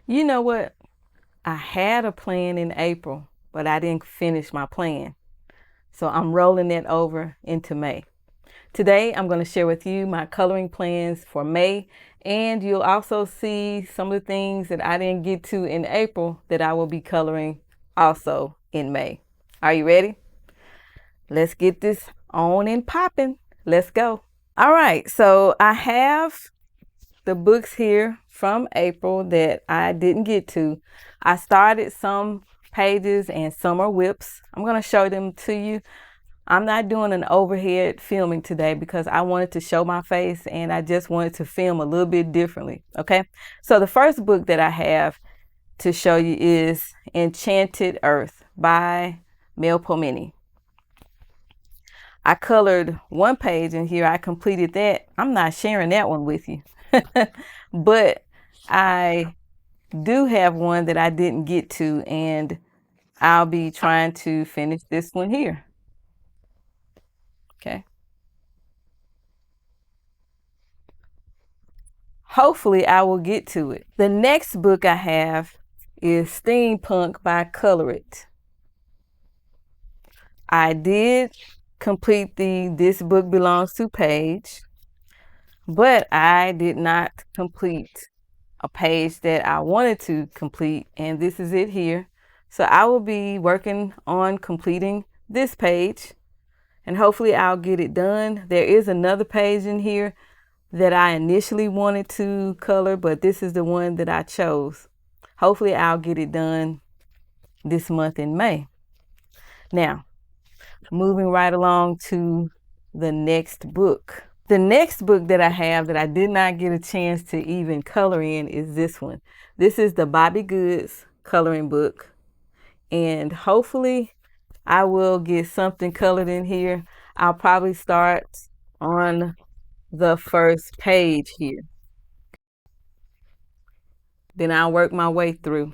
You know what? I had a plan in April, but I didn't finish my plan. So I'm rolling it over into May. Today, I'm going to share with you my coloring plans for May, and you'll also see some of the things that I didn't get to in April that I will be coloring also in May. Are you ready? Let's get this on and popping. Let's go. All right, so I have the books here from April that I didn't get to. I started some pages and some are whips. I'm going to show them to you. I'm not doing an overhead filming today because I wanted to show my face and I just wanted to film a little bit differently. Okay, so the first book that I have to show you is Enchanted Earth by Mel Pomini. I colored one page in here. I completed that. I'm not sharing that one with you. But I do have one that I didn't get to, and I'll be trying to finish this one here. Okay. Hopefully I will get to it. The next book I have is Steampunk by Color It. I did complete the This Book Belongs to page, but I did not complete a page that I wanted to complete, and this is it here. So I will be working on completing this page, and hopefully I'll get it done. There is another page in here that I initially wanted to color, but this is the one that I chose. Hopefully I'll get it done this month in May. Now, moving right along to the next book. The next book that I have that I did not get a chance to even color in is this one. This is the Bobby Goods coloring book. And hopefully I will get something colored in here. I'll probably start on the first page here. Then I'll work my way through.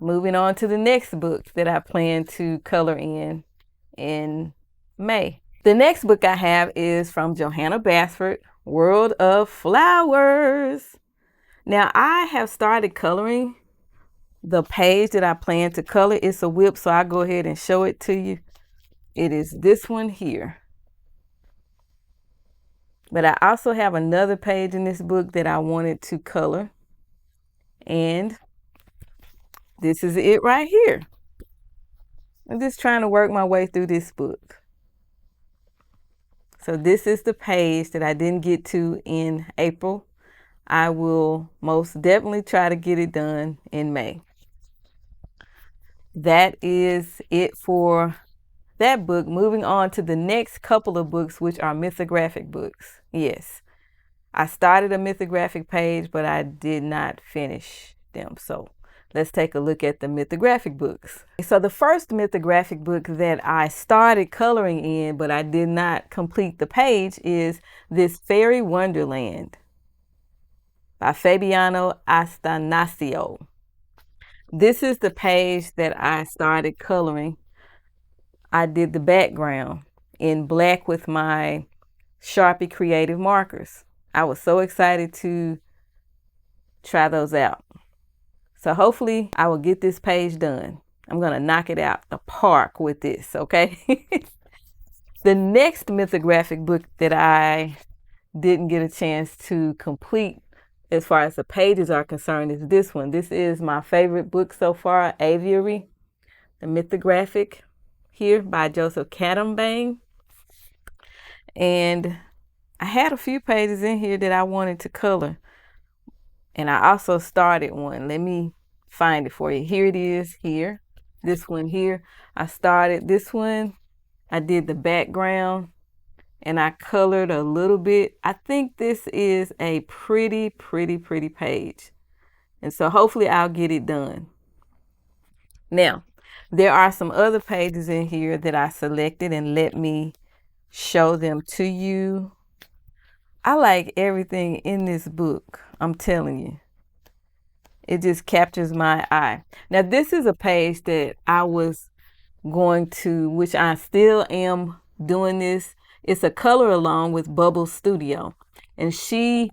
Moving on to the next book that I plan to color in May. The next book I have is from Johanna Basford, World of Flowers. Now I have started coloring the page that I plan to color. It's a whip, so I'll go ahead and show it to you. It is this one here. But I also have another page in this book that I wanted to color. And this is it right here. I'm just trying to work my way through this book. So this is the page that I didn't get to in April. I will most definitely try to get it done in May. That is it for that book. Moving on to the next couple of books, which are mythographic books. Yes, I started a mythographic page, but I did not finish them. So let's take a look at the mythographic books. So the first mythographic book that I started coloring in, but I did not complete the page, is This Fairy Wonderland by Fabiano Astanasio. This is the page that I started coloring. I did the background in black with my Sharpie Creative markers. I was so excited to try those out. So hopefully I will get this page done. I'm going to knock it out the park with this, okay? The next mythographic book that I didn't get a chance to complete as far as the pages are concerned is this one. This is my favorite book so far, Aviary, the mythographic here by Joseph Cadambane. And I had a few pages in here that I wanted to color. And I also started one. Let me find it for you. Here it is here. This one here. I started this one. I did the background and I colored a little bit. I think this is a pretty page. And so hopefully I'll get it done. Now, there are some other pages in here that I selected, and let me show them to you. I like everything in this book. I'm telling you. It just captures my eye. Now, this is a page that I was going to, which I still am doing this. It's a color along with Bubble Studio. And she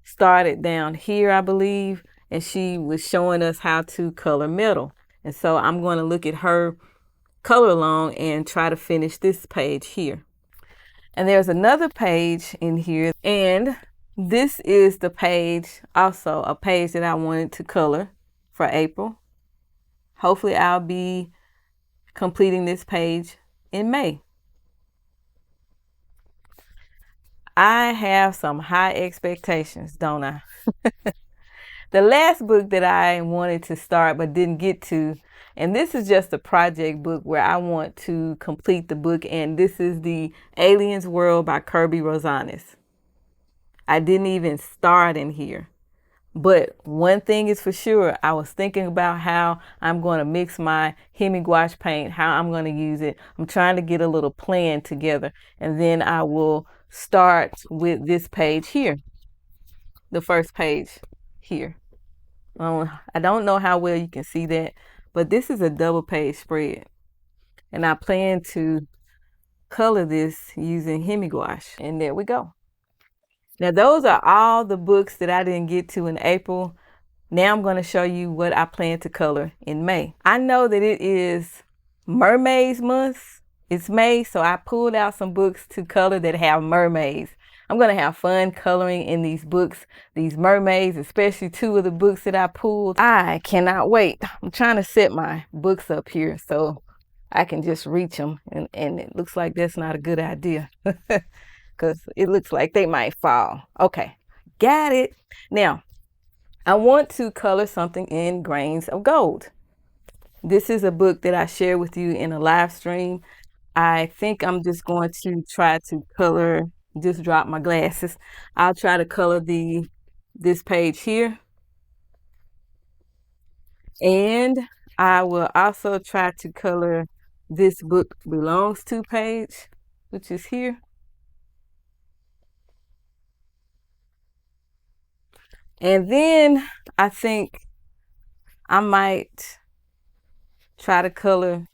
started down here, I believe, and she was showing us how to color metal. And so I'm going to look at her color along and try to finish this page here. And there's another page in here, and this is the page, also a page that I wanted to color for April. Hopefully I'll be completing this page in May. I have some high expectations, don't I? The last book that I wanted to start but didn't get to, and this is just a project book where I want to complete the book, and this is the Aliens World by Kirby Rosanes. I didn't even start in here. But one thing is for sure, I was thinking about how I'm going to mix my Hemi gouache paint, how I'm going to use it. I'm trying to get a little plan together, and then I will start with this page here, the first page here. I don't know how well you can see that, but this is a double page spread, and I plan to color this using Hemi gouache, and there we go. Now those are all the books that I didn't get to in April. Now I'm going to show you what I plan to color in May. I know that it is Mermaids Month. It's May, so I pulled out some books to color that have mermaids. I'm going to have fun coloring in these books, these mermaids, especially two of the books that I pulled. I cannot wait. I'm trying to set my books up here so I can just reach them, and it looks like that's not a good idea. Because it looks like they might fall. Okay, got it. Now, I want to color something in Grains of Gold. This is a book that I shared with you in a live stream. I think I'm just going to try to color, just drop my glasses. I'll try to color this page here. And I will also try to color this book belongs to page, which is here. And then I think I might try to color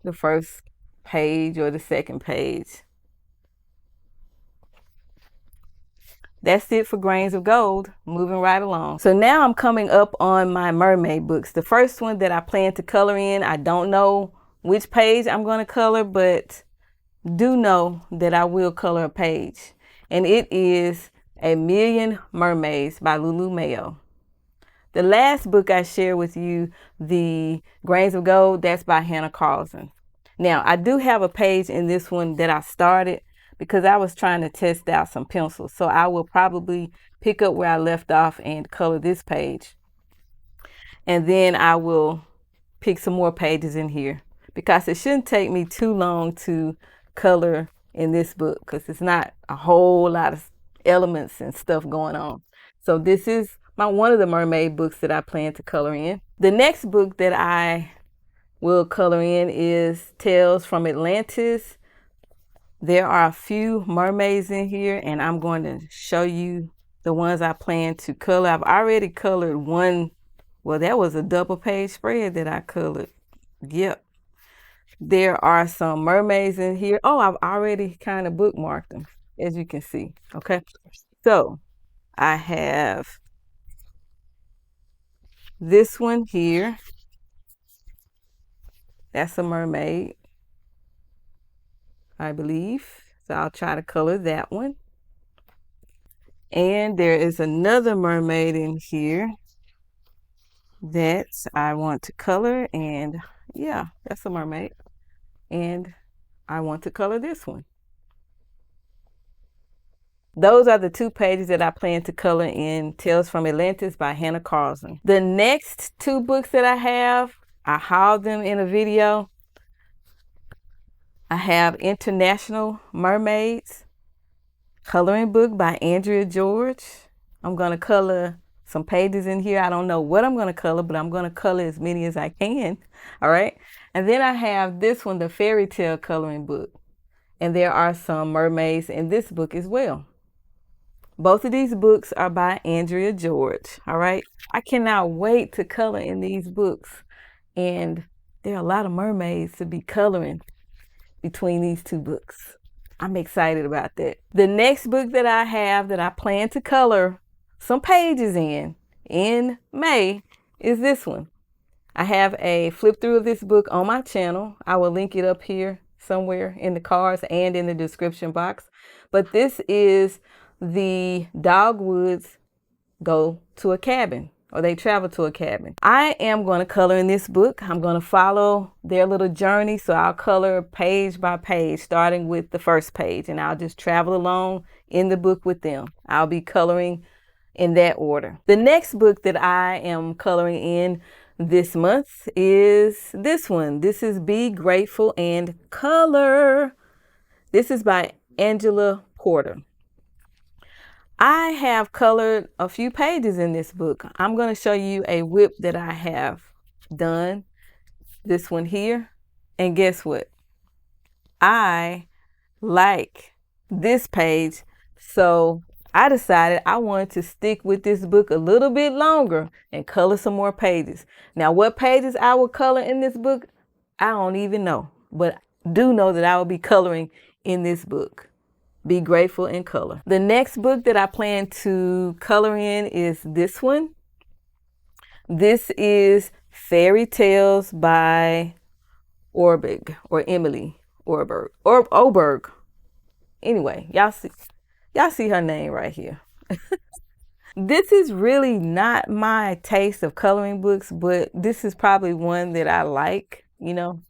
the first page or the second page. That's it for Grains of Gold. Moving right along. So now I'm coming up on my mermaid books. The first one that I plan to color in, I don't know which page I'm going to color, but do know that I will color a page. And it is A Million Mermaids by Lulu Mayo. The last book I shared with you, the Grains of Gold, that's by Hannah Carlson. Now, I do have a page in this one that I started because I was trying to test out some pencils. So I will probably pick up where I left off and color this page. And then I will pick some more pages in here because it shouldn't take me too long to color in this book because it's not a whole lot of elements and stuff going on. So this is one of the mermaid books that I plan to color in. The next book that I will color in is Tales from Atlantis. There are a few mermaids in here, and I'm going to show you the ones I plan to color. I've already colored one. Well, that was a double page spread that I colored. Yep. There are some mermaids in here. Oh, I've already kind of bookmarked them, as you can see. Okay. So I have this one here. That's a mermaid, I believe. So I'll try to color that one. And there is another mermaid in here that I want to color. And yeah, that's a mermaid. And I want to color this one. Those are the two pages that I plan to color in Tales from Atlantis by Hannah Carlson. The next two books that I have, I hauled them in a video. I have International Mermaids, coloring book by Andrea George. I'm going to color some pages in here. I don't know what I'm going to color, but I'm going to color as many as I can. All right. And then I have this one, the fairy tale coloring book. And there are some mermaids in this book as well. Both of these books are by Andrea George. All right. I cannot wait to color in these books. And there are a lot of mermaids to be coloring between these two books. I'm excited about that. The next book that I have that I plan to color some pages in May is this one. I have a flip through of this book on my channel. I will link it up here somewhere in the cards and in the description box. But this is the Dogwoods go to a cabin, or they travel to a cabin. I am going to color in this book. I'm going to follow their little journey. So I'll color page by page, starting with the first page, and I'll just travel along in the book with them. I'll be coloring in that order. The next book that I am coloring in this month is this one. This is Be Grateful and Color. This is by Angela Porter. I have colored a few pages in this book. I'm going to show you a whip that I have done. This one here. And guess what? I like this page. So I decided I wanted to stick with this book a little bit longer and color some more pages. Now, what pages I will color in this book, I don't even know. But do know that I will be coloring in this book. Be Grateful and Color. The next book that I plan to color in is this one. This is Fairy Tales by Orberg, or Emily Orberg, or Oberg. Anyway, y'all see her name right here. This is really not my taste of coloring books, but this is probably one that I like. You know,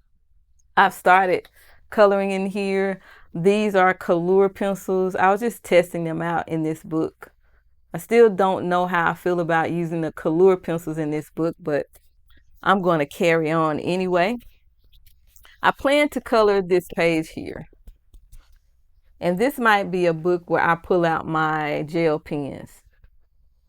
I've started coloring in here. These are Color pencils. I was just testing them out in this book. I still don't know how I feel about using the Color pencils in this book, but I'm going to carry on anyway. I plan to color this page here. And this might be a book where I pull out my gel pens.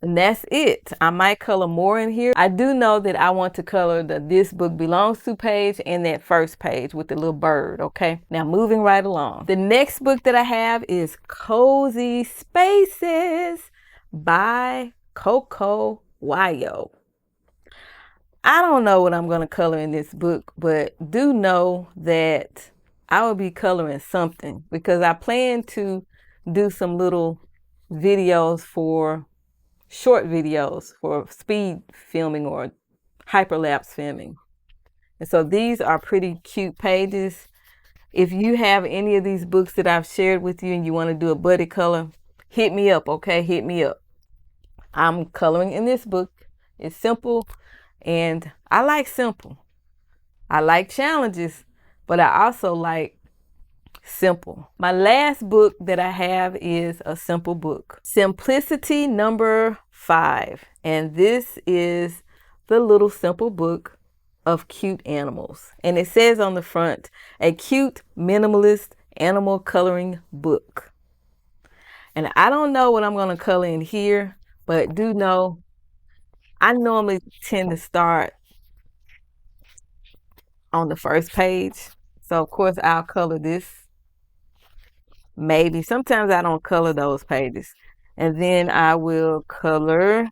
And that's it. I might color more in here. I do know that I want to color the This Book Belongs To page and that first page with the little bird, okay? Now moving right along. The next book that I have is Cozy Spaces by Coco Wayo. I don't know what I'm going to color in this book, but do know that I will be coloring something because I plan to do some little videos for short videos for speed filming or hyperlapse filming. And so these are pretty cute pages. If you have any of these books that I've shared with you and you want to do a buddy color, hit me up, okay? Hit me up. I'm coloring in this book. It's simple, and I like simple. I like challenges, but I also like simple. My last book that I have is a simple book. Simplicity number 5. And this is the little simple book of cute animals. And it says on the front, a cute minimalist animal coloring book. And I don't know what I'm going to color in here, but do know I normally tend to start on the first page. So of course I'll color this. Maybe sometimes I don't color those pages, and then I will color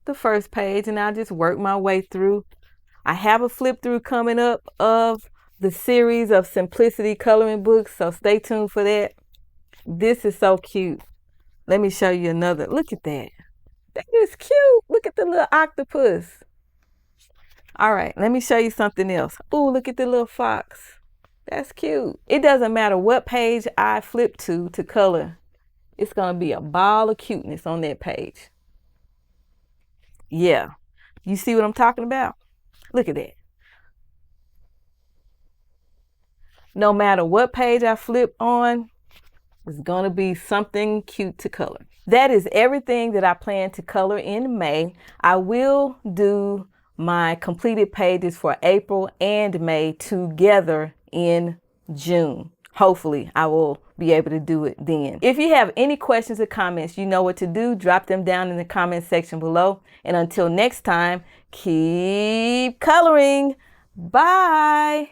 the first page and I'll just work my way through. I have a flip through coming up of the series of Simplicity coloring books, so stay tuned for that. This is so cute. Let me show you another. Look at that. That is cute. Look at the little octopus. All right, let me show you something else. Oh, look at the little fox. That's cute. It doesn't matter what page I flip to color. It's going to be a ball of cuteness on that page. Yeah. You see what I'm talking about? Look at that. No matter what page I flip on, it's going to be something cute to color. That is everything that I plan to color in May. I will do my completed pages for April and May together in June. Hopefully I will be able to do it then. If you have any questions or comments, you know what to do. Drop them down in the comment section below. And until next time, keep coloring. Bye.